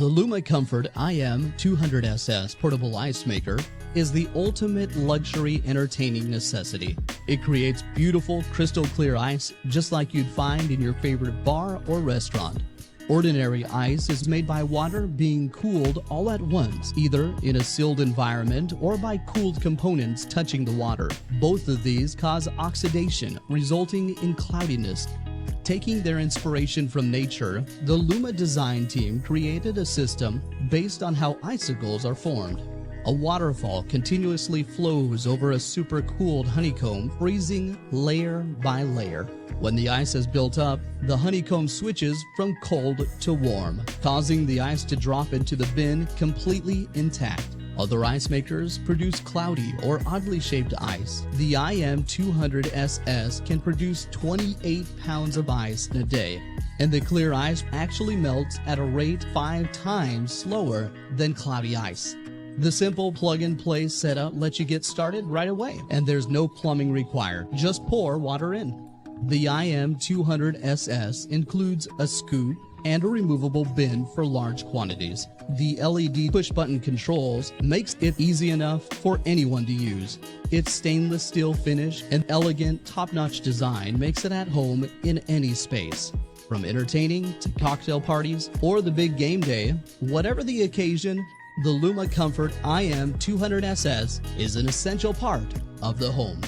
The Luma Comfort IM200SS portable ice maker is the ultimate luxury entertaining necessity. It creates beautiful crystal clear ice just like you'd find in your favorite bar or restaurant. Ordinary ice is made by water being cooled all at once, either in a sealed environment or by cooled components touching the water. Both of these cause oxidation, resulting in cloudiness. Taking their inspiration from nature, the Luma design team created a system based on how icicles are formed. A waterfall continuously flows over a supercooled honeycomb, freezing layer by layer. When the ice has built up, the honeycomb switches from cold to warm, causing the ice to drop into the bin completely intact. Other ice makers produce cloudy or oddly shaped ice. The IM200SS can produce 28 pounds of ice in a day, and the clear ice actually melts at a rate 5 times slower than cloudy ice. The simple plug-and-play setup lets you get started right away, and there's no plumbing required. Just pour water in. The IM200SS includes a scoop and a removable bin for large quantities. The LED push-button controls makes it easy enough for anyone to use. Its stainless steel finish and elegant, top-notch design makes it at home in any space. From entertaining to cocktail parties or the big game day, whatever the occasion, the Luma Comfort IM200SS is an essential part of the home.